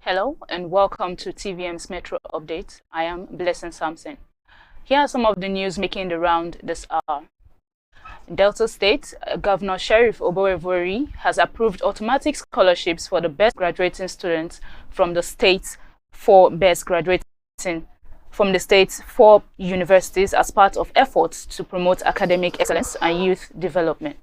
Hello and welcome to TVM's Metro Update. I am Blessing Sampson. Here are some of the news making the round this hour. Delta State, Governor Sheriff Oborevwori has approved automatic scholarships for the best graduating students from the state's four universities as part of efforts to promote academic excellence and youth development.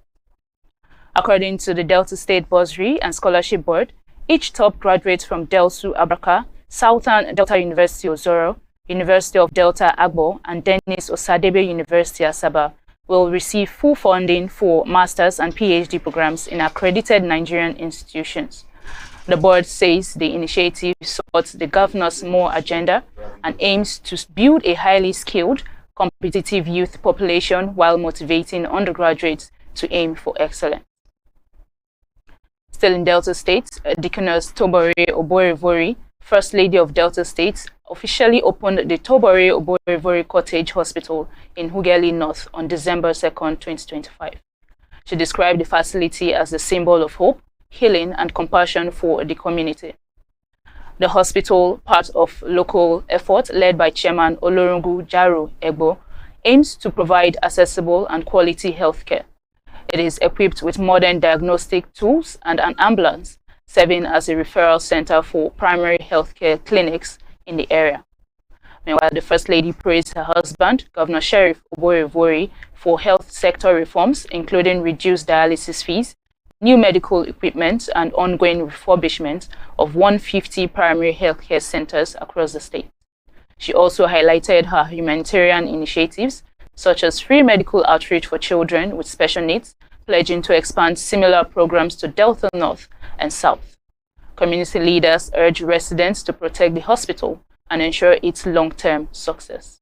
According to the Delta State Bursary and Scholarship Board, each top graduate from Delsu Abraka, Southern Delta University Ozoro, University of Delta Agbo, and Dennis Osadebe University Asaba will receive full funding for master's and PhD programs in accredited Nigerian institutions. The board says the initiative supports the governor's more agenda and aims to build a highly skilled, competitive youth population while motivating undergraduates to aim for excellence. Still in Delta State, Deaconess Tobore Oborevwori, First Lady of Delta State, officially opened the Tobore Oborevwori Cottage Hospital in Hugeli North on December 2nd, 2025. She described the facility as a symbol of hope, healing, and compassion for the community. The hospital, part of local effort led by Chairman Olorungu Jaro Egbo, aims to provide accessible and quality healthcare. It is equipped with modern diagnostic tools and an ambulance, serving as a referral center for primary healthcare clinics in the area. Meanwhile, the First Lady praised her husband, Governor Sheriff Oborevwori, for health sector reforms, including reduced dialysis fees, new medical equipment, and ongoing refurbishment of 150 primary healthcare centers across the state. She also highlighted her humanitarian initiatives, such as free medical outreach for children with special needs, pledging to expand similar programs to Delta North and South. Community leaders urge residents to protect the hospital and ensure its long-term success.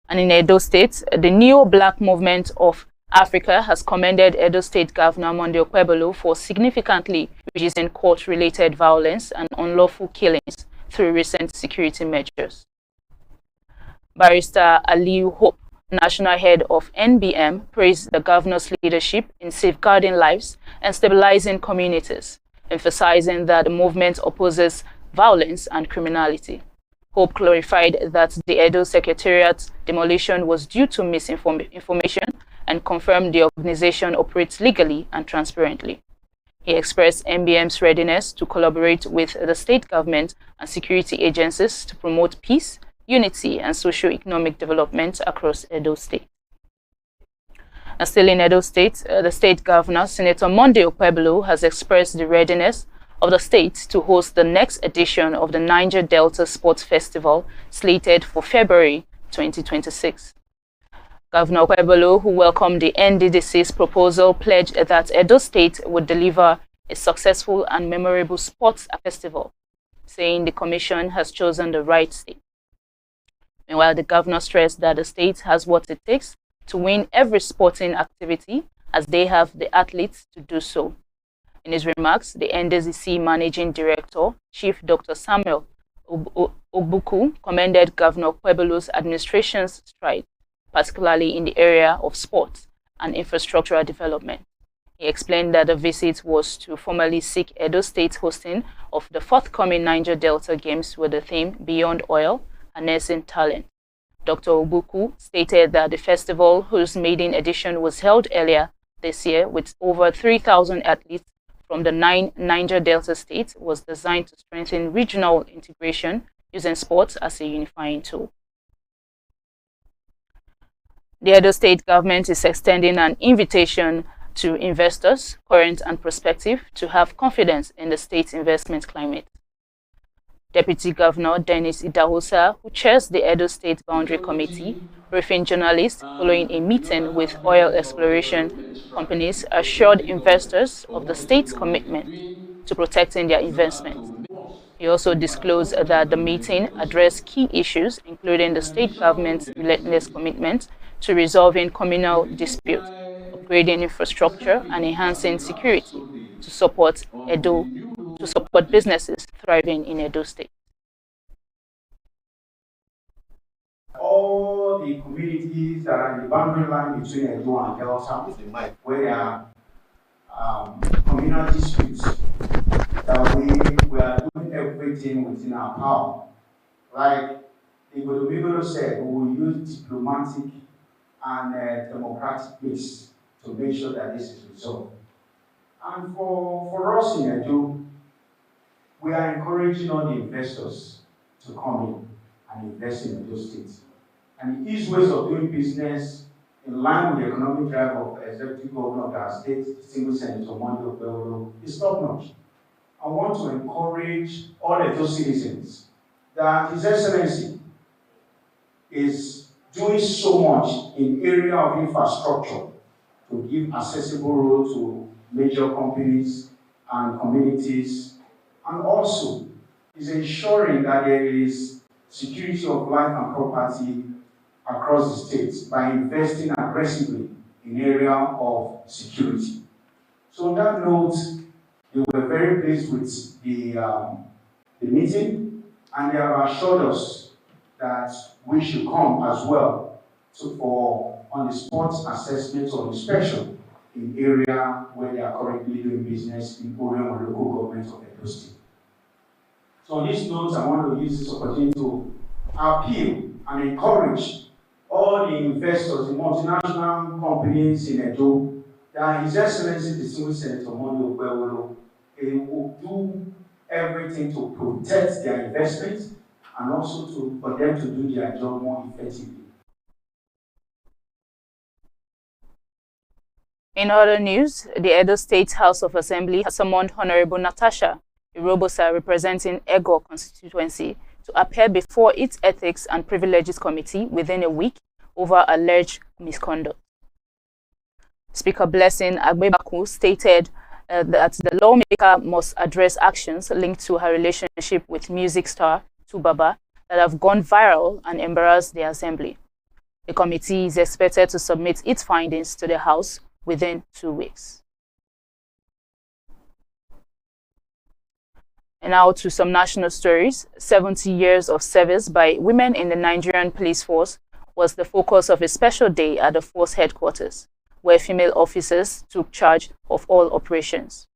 And in Edo State, the Neo Black Movement of Africa has commended Edo State Governor Monday Okpebholo for significantly reducing court-related violence and unlawful killings through recent security measures. Barrister Aliyu Hope, national head of NBM, praised the governor's leadership in safeguarding lives and stabilizing communities, emphasizing that the movement opposes violence and criminality. Hope clarified that the Edo Secretariat demolition was due to misinformation and confirmed the organization operates legally and transparently. He expressed NBM's readiness to collaborate with the state government and security agencies to promote peace, unity, and socio-economic development across Edo State. And still in Edo State, the state governor, Senator Monday Okpebholo, has expressed the readiness of the state to host the next edition of the Niger Delta Sports Festival, slated for February 2026. Governor Okpebholo, who welcomed the NDDC's proposal, pledged that Edo State would deliver a successful and memorable sports festival, saying the commission has chosen the right state. Meanwhile, the governor stressed that the state has what it takes to win every sporting activity, as they have the athletes to do so. In his remarks, the NDDC Managing Director, Chief Dr. Samuel Ogbuku, commended Governor Okpebholo's administration's strides, particularly in the area of sports and infrastructural development. He explained that the visit was to formally seek Edo State's hosting of the forthcoming Niger Delta Games with the theme Beyond Oil, Harnessing Talent. Dr. Ogbuku stated that the festival, whose maiden edition was held earlier this year with over 3,000 athletes from the 9 Niger Delta states, was designed to strengthen regional integration using sports as a unifying tool. The Edo State government is extending an invitation to investors, current and prospective, to have confidence in the state's investment climate. Deputy Governor Dennis Idahosa, who chairs the Edo State Boundary Committee, briefing journalists following a meeting with oil exploration companies, assured investors of the state's commitment to protecting their investments. He also disclosed that the meeting addressed key issues, including the state government's relentless commitment to resolving communal disputes, upgrading infrastructure, and enhancing security to support businesses thriving in Edo State. All the communities that are in the boundary line between Edo and Delta, where there are communal disputes, that we everything within our power. Like Igbo said, we will use diplomatic and democratic means to make sure that this is resolved. And for us in Edo, we are encouraging all the investors to come in and invest in Edo State. And the easy ways of doing business in line with the economic drive of Executive Governor of our state, Distinguished Senator Monday Okpebholo, is top-notch. I want to encourage all Edo citizens that His Excellency is doing so much in area of infrastructure to give accessible road to major companies and communities, and also is ensuring that there is security of life and property across the states by investing aggressively in area of security. So on that note, they were very pleased with the meeting, and they have assured us that we should come as well for on-the-spot assessment or inspection in area where they are currently doing business in Orion or local government of Edo State. So on this note, I want to use this opportunity to appeal and encourage all the investors in multinational companies in Edo that His Excellency Distinguished Senator Monday Okpebholo will do everything to protect their investments and also for them to do their job more effectively. In other news, the Edo State House of Assembly has summoned Honorable Natasha Irobosa, representing Ego constituency, to appear before its Ethics and Privileges Committee within a week over alleged misconduct. Speaker Blessing Agbebaku stated that the lawmaker must address actions linked to her relationship with music star Tubaba that have gone viral and embarrassed the Assembly. The committee is expected to submit its findings to the House within 2 weeks. And now to some national stories. 70 years of service by women in the Nigerian police force was the focus of a special day at the force headquarters, where female officers took charge of all operations.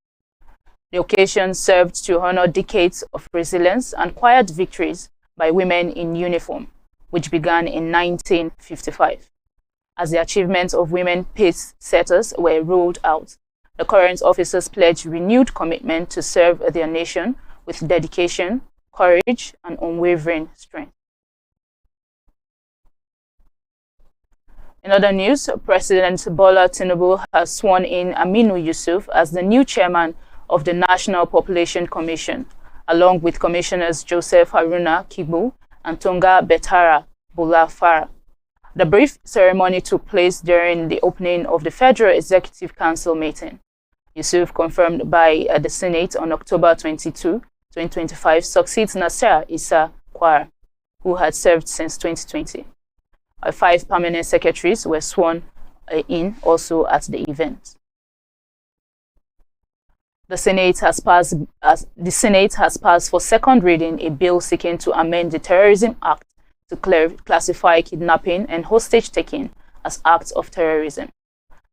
The occasion served to honor decades of resilience and quiet victories by women in uniform, which began in 1955. As the achievements of women pace setters were rolled out, the current officers pledged renewed commitment to serve their nation with dedication, courage, and unwavering strength. In other news, President Bola Tinubu has sworn in Aminu Yusuf as the new chairman of the National Population Commission, along with Commissioners Joseph Haruna Kibu and Tonga Betara Bulafara. The brief ceremony took place during the opening of the Federal Executive Council meeting. Yusuf, confirmed by the Senate on October 22, 2025, succeeds Nasser Issa Kwara, who had served since 2020. 5 permanent secretaries were sworn in also at the event. The Senate has passed for second reading a bill seeking to amend the Terrorism Act to classify kidnapping and hostage-taking as acts of terrorism.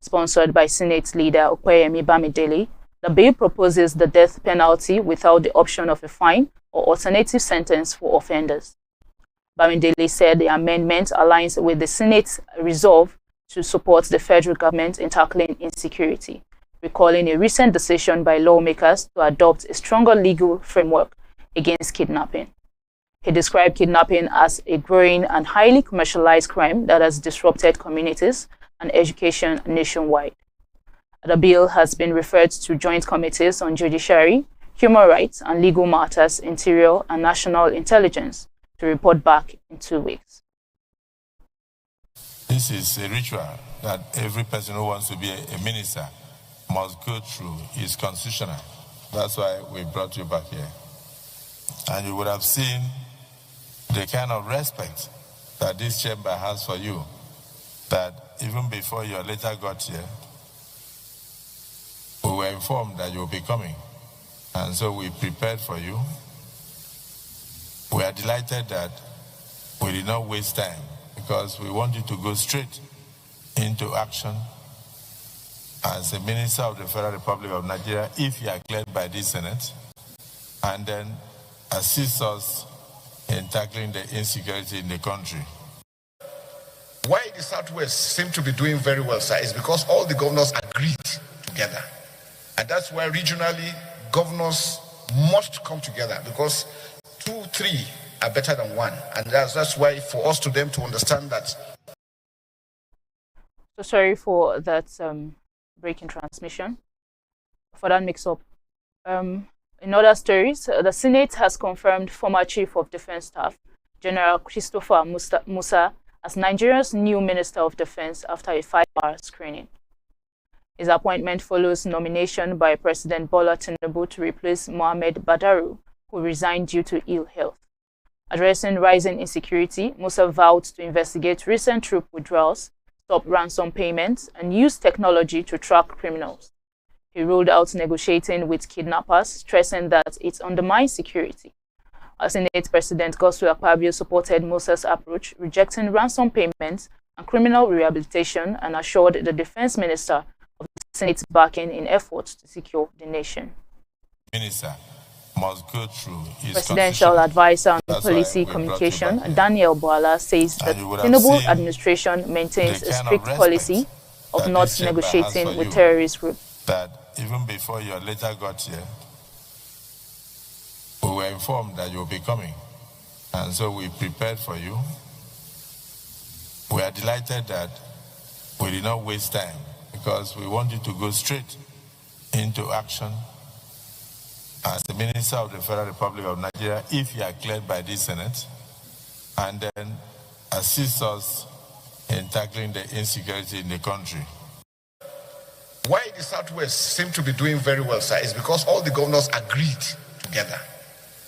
Sponsored by Senate leader Opeyemi Bamidele, the bill proposes the death penalty without the option of a fine or alternative sentence for offenders. Bamidele said the amendment aligns with the Senate's resolve to support the federal government in tackling insecurity, recalling a recent decision by lawmakers to adopt a stronger legal framework against kidnapping. He described kidnapping as a growing and highly commercialized crime that has disrupted communities and education nationwide. The bill has been referred to joint committees on judiciary, human rights, and legal matters, interior, and national intelligence to report back in 2 weeks. This is a ritual that every person who wants to be a minister must go through. It's constitutional. That's why we brought you back here. And you would have seen the kind of respect that this chamber has for you, that even before you later got here, we were informed that you will be coming. And so we prepared for you. We are delighted that we did not waste time, because we want you to go straight into action as a minister of the Federal Republic of Nigeria if you are cleared by this Senate, and then assist us in tackling the insecurity in the country. Why the Southwest seem to be doing very well, sir, is because all the governors agreed together. And that's why regionally, governors must come together, because 2, 3 are better than 1. And that's why for us to them to understand that. So sorry for that breaking transmission, for that mix-up. In other stories, the Senate has confirmed former Chief of Defense Staff, General Christopher Musa, as Nigeria's new Minister of Defense after a 5-hour screening. His appointment follows nomination by President Bola Tinubu to replace Mohamed Badaru, who resigned due to ill health. Addressing rising insecurity, Musa vowed to investigate recent troop withdrawals, stop ransom payments, and use technology to track criminals. He ruled out negotiating with kidnappers, stressing that it undermines security. Senate President Godswill Akpabio supported Musa's approach, rejecting ransom payments and criminal rehabilitation, and assured the Defense Minister of the Senate's backing in efforts to secure the nation. Minister must go through his Presidential Advisor on Policy Communication, Daniel Bwala, says the Tinubu administration maintains a strict policy of not negotiating with terrorist groups. That even before you later got here, we were informed that you'll be coming. And so we prepared for you. We are delighted that we did not waste time, because we want you to go straight into action as the Minister of the Federal Republic of Nigeria, if you are cleared by this Senate, and then assist us in tackling the insecurity in the country. Why the Southwest seem to be doing very well, sir, is because all the governors agreed together.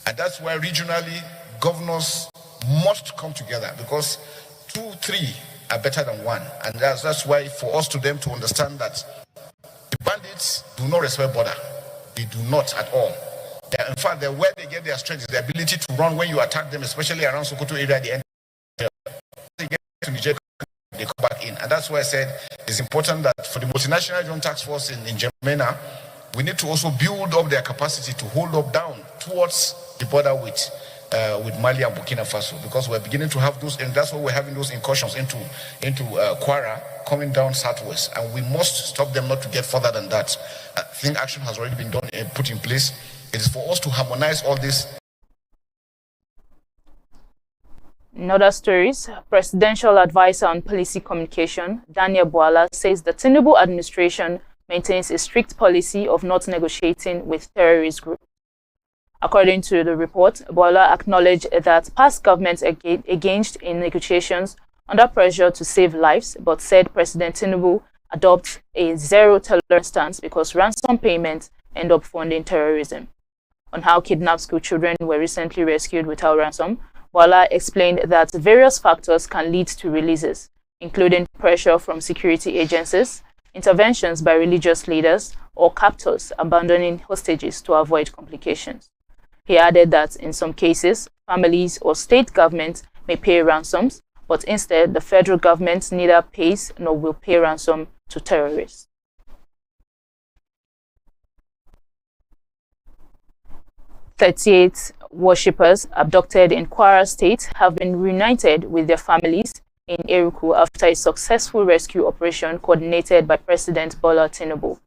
And that's why regionally, governors must come together, because 2, 3 are better than 1. And that's why for us to them to understand that the bandits do not respect border. They do not at all. In fact, where they get their strength is the ability to run when you attack them, especially around Sokoto area at the end. They get to Niger, they come back in. And that's why I said it's important that for the multinational joint task force in Gemena, we need to also build up their capacity to hold up down towards the border with Mali and Burkina Faso, because we're beginning to have those, and that's why we're having those incursions into Kwara, coming down southwest, and we must stop them not to get further than that. I think action has already been done and put in place. It is for us to harmonize all this. In other stories, Presidential Advisor on Policy Communication, Daniel Bwala, says the Tinubu administration maintains a strict policy of not negotiating with terrorist groups. According to the report, Bwala acknowledged that past governments engaged in negotiations under pressure to save lives, but said President Tinubu adopts a zero-tolerance stance because ransom payments end up funding terrorism. On how kidnapped school children were recently rescued without ransom, Bwala explained that various factors can lead to releases, including pressure from security agencies, interventions by religious leaders, or captors abandoning hostages to avoid complications. He added that in some cases, families or state governments may pay ransoms, but instead the federal government neither pays nor will pay ransom to terrorists. "38 worshippers abducted in Kwara State have been reunited with their families in Eruku after a successful rescue operation coordinated by President Bola Tinubu,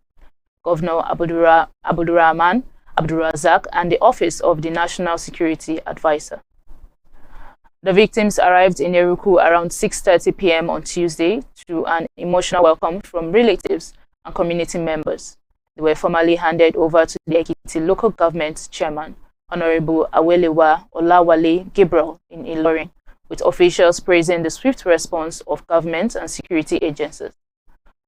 Governor Abdulrahman Abdulrazak, and the Office of the National Security Advisor. The victims arrived in Eruku around 6:30 p.m. on Tuesday to an emotional welcome from relatives and community members. They were formally handed over to the Ekiti local government chairman, Honorable Awelewa Olawale Gabriel in Ilorin, with officials praising the swift response of government and security agencies.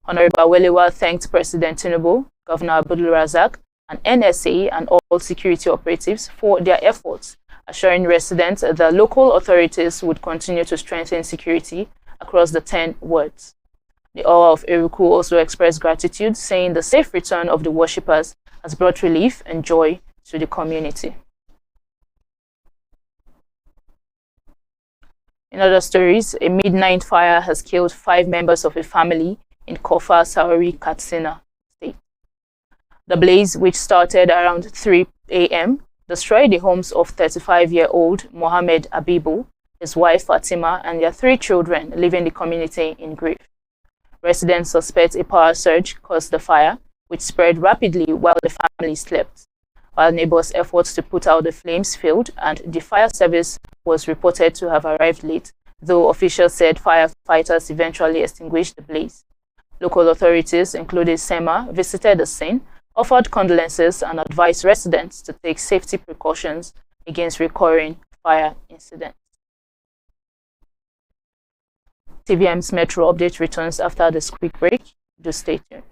Honorable Awelewa thanked President Tinubu, Governor Abdulrazak, and NSA and all security operatives for their efforts, assuring residents that the local authorities would continue to strengthen security across the 10 wards. The Owa of Eruku also expressed gratitude, saying the safe return of the worshippers has brought relief and joy to the community. In other stories, a midnight fire has killed 5 members of a family in Kofa, Sauri, Katsina State. The blaze, which started around 3 a.m., destroyed the homes of 35-year-old Mohammed Abibu, his wife Fatima, and their 3 children, leaving the community in grief. Residents suspect a power surge caused the fire, which spread rapidly while the family slept. While neighbors' efforts to put out the flames failed and the fire service was reported to have arrived late, though officials said firefighters eventually extinguished the blaze. Local authorities, including SEMA, visited the scene, offered condolences and advised residents to take safety precautions against recurring fire incidents. TVM's Metro update returns after this quick break. Do stay tuned.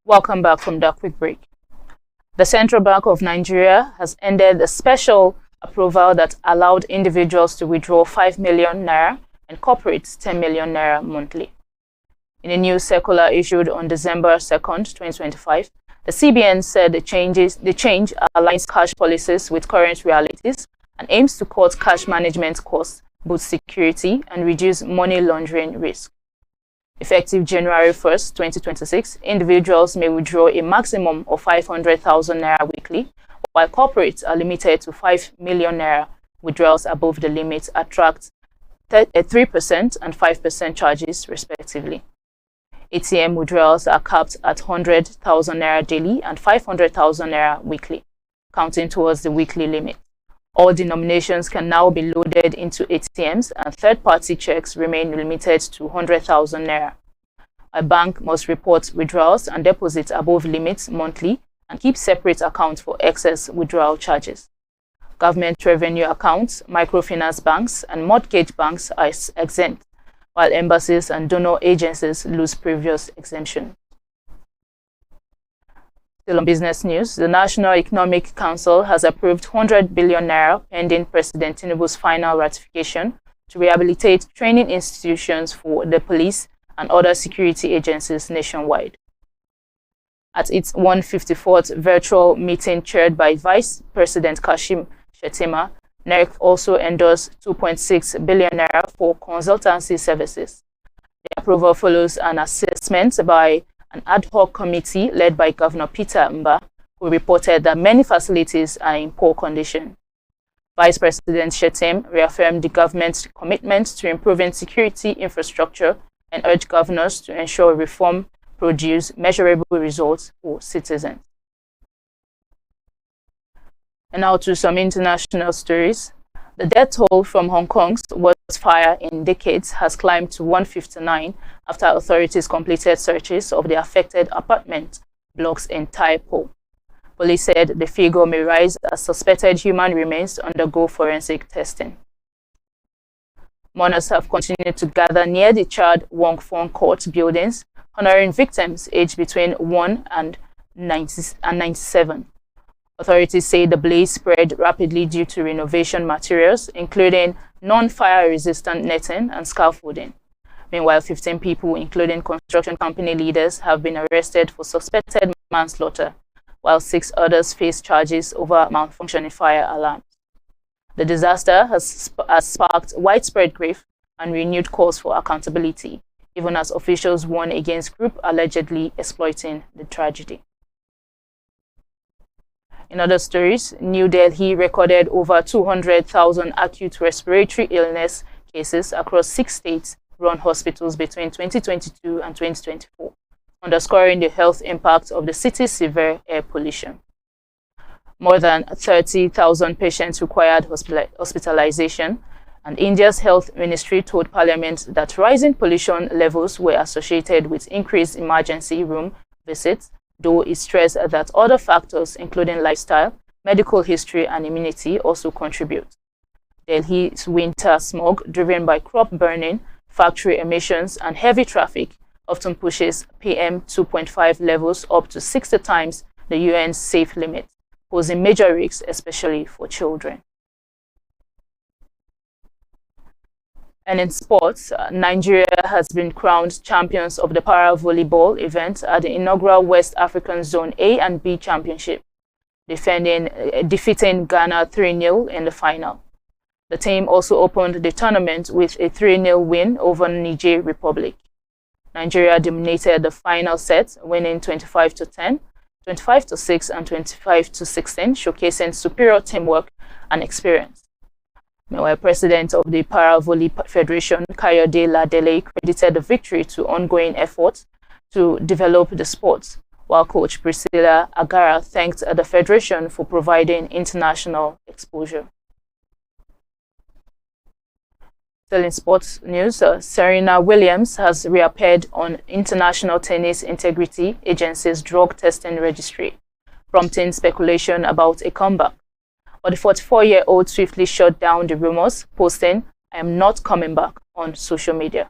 Welcome back from that quick break. The Central Bank of Nigeria has ended a special approval that allowed individuals to withdraw 5 million naira and corporates 10 million naira monthly. In a new circular issued on December 2nd, 2025, the CBN said the change aligns cash policies with current realities and aims to cut cash management costs, boost security, and reduce money laundering risk. Effective January 1st, 2026, individuals may withdraw a maximum of 500,000 naira weekly, while corporates are limited to 5 million naira. Withdrawals above the limit attract 3% and 5% charges, respectively. ATM withdrawals are capped at 100,000 naira daily and 500,000 naira weekly, counting towards the weekly limit. All denominations can now be loaded into ATMs, and third-party checks remain limited to 100,000 naira. A bank must report withdrawals and deposits above limits monthly and keep separate accounts for excess withdrawal charges. Government revenue accounts, microfinance banks, and mortgage banks are exempt, while embassies and donor agencies lose previous exemption. Still on business news, the National Economic Council has approved 100 billion naira pending President Tinubu's final ratification to rehabilitate training institutions for the police and other security agencies nationwide. At its 154th virtual meeting chaired by Vice President Kashim Shettima, NERC also endorsed 2.6 billion naira for consultancy services. The approval follows an assessment by an ad hoc committee led by Governor Peter Mba, who reported that many facilities are in poor condition. Vice President Shettima reaffirmed the government's commitment to improving security infrastructure and urged governors to ensure reform produce measurable results for citizens. And now to some international stories. The death toll from Hong Kong's worst fire in decades has climbed to 159 after authorities completed searches of the affected apartment blocks in Tai Po. Police said the figure may rise as suspected human remains undergo forensic testing. Mourners have continued to gather near the charred Wong Fong Court buildings, honoring victims aged between 1 and 97. Authorities say the blaze spread rapidly due to renovation materials, including non-fire resistant netting and scaffolding. Meanwhile, 15 people, including construction company leaders, have been arrested for suspected manslaughter, while 6 others face charges over malfunctioning fire alarms. The disaster has sparked widespread grief and renewed calls for accountability, even as officials warn against groups allegedly exploiting the tragedy. In other stories, New Delhi recorded over 200,000 acute respiratory illness cases across 6 state-run hospitals between 2022 and 2024, underscoring the health impact of the city's severe air pollution. More than 30,000 patients required hospitalization, and India's health ministry told Parliament that rising pollution levels were associated with increased emergency room visits, though it stressed that other factors, including lifestyle, medical history, and immunity, also contribute. Delhi's winter smog, driven by crop burning, factory emissions, and heavy traffic, often pushes PM 2.5 levels up to 60 times the UN's safe limit, posing major risks, especially for children. And in sports, Nigeria has been crowned champions of the para-volleyball event at the inaugural West African Zone A and B Championship, defeating Ghana 3-0 in the final. The team also opened the tournament with a 3-0 win over Niger Republic. Nigeria dominated the final set, winning 25-10, 25-6, and 25-16, showcasing superior teamwork and experience. Meanwhile, President of the Para-Volley Federation, Kayode Ladele, credited the victory to ongoing efforts to develop the sport, while coach Priscilla Agara thanked the federation for providing international exposure. Still in sports news, Serena Williams has reappeared on International Tennis Integrity Agency's drug testing registry, prompting speculation about a comeback. But the 44-year-old swiftly shut down the rumors, posting, "I am not coming back," on social media.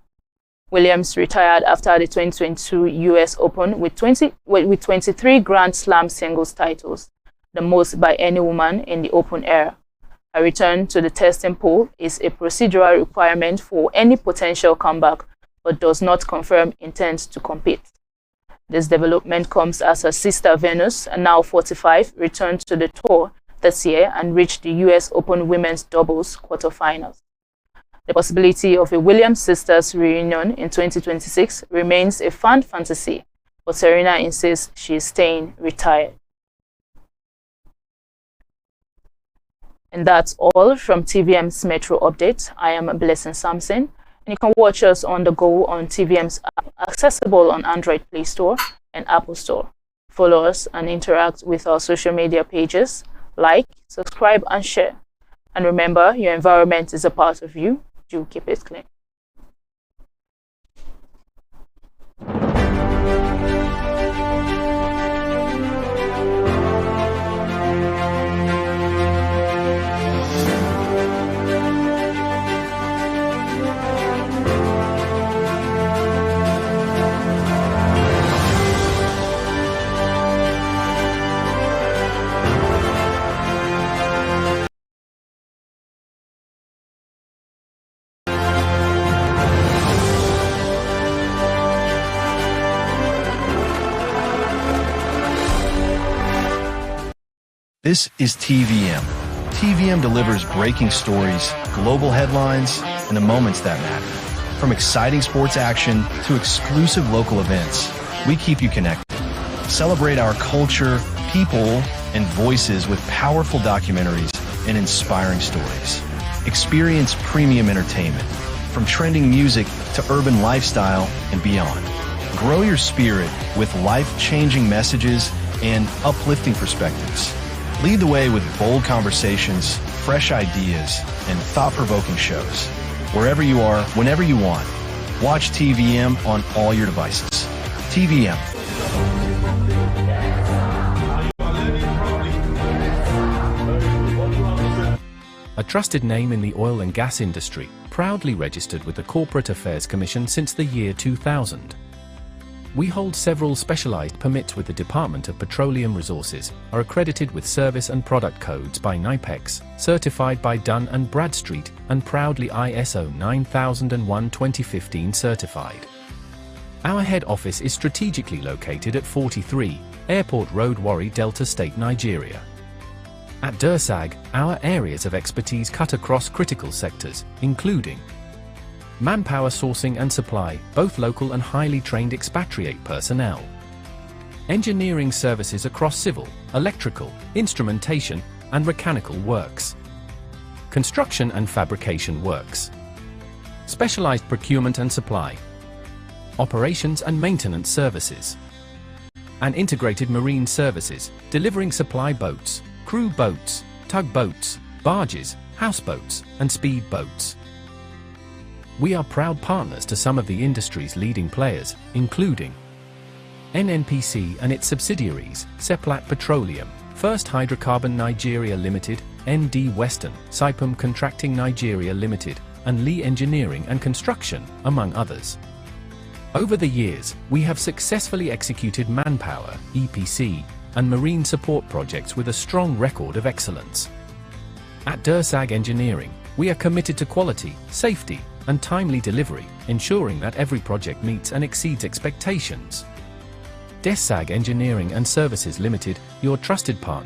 Williams retired after the 2022 US Open with 23 Grand Slam singles titles, the most by any woman in the Open era. A return to the testing pool is a procedural requirement for any potential comeback, but does not confirm intent to compete. This development comes as her sister Venus, now 45, returned to the tour this year and reached the US Open women's doubles quarterfinals. The possibility of a Williams sisters reunion in 2026 remains a fan fantasy, but Serena insists she is staying retired. And that's all from TVM's Metro Update. I am Blessing Samson, and you can watch us on the go on TVM's app, accessible on Android Play Store and Apple Store. Follow us and interact with our social media pages. Like, subscribe, and share. And remember, your environment is a part of you. Do keep it clean. This is TVM. TVM delivers breaking stories, global headlines, and the moments that matter. From exciting sports action to exclusive local events, we keep you connected. Celebrate our culture, people, and voices with powerful documentaries and inspiring stories. Experience premium entertainment, from trending music to urban lifestyle and beyond. Grow your spirit with life-changing messages and uplifting perspectives. Lead the way with bold conversations, fresh ideas, and thought-provoking shows. Wherever you are, whenever you want. Watch TVM on all your devices. TVM. A trusted name in the oil and gas industry, proudly registered with the Corporate Affairs Commission since the year 2000. We hold several specialized permits with the Department of Petroleum Resources, are accredited with service and product codes by NIPEX, certified by Dun & Bradstreet, and proudly ISO 9001:2015 certified. Our head office is strategically located at 43 Airport Road, Warri, Delta State, Nigeria. At DERSAG, our areas of expertise cut across critical sectors, including manpower sourcing and supply, both local and highly trained expatriate personnel. Engineering services across civil, electrical, instrumentation, and mechanical works. Construction and fabrication works. Specialized procurement and supply. operations and maintenance services. And integrated marine services, delivering supply boats, crew boats, tugboats, barges, houseboats, and speed boats. We are proud partners to some of the industry's leading players, including NNPC and its subsidiaries, Seplat Petroleum, First Hydrocarbon Nigeria Limited, ND Western, Saipem Contracting Nigeria Limited, and Lee Engineering and Construction, among others. Over the years, we have successfully executed manpower, EPC, and marine support projects with a strong record of excellence. At DERSAG Engineering, we are committed to quality, safety, and timely delivery, ensuring that every project meets and exceeds expectations. DERSAG Engineering and Services Limited, your trusted partner.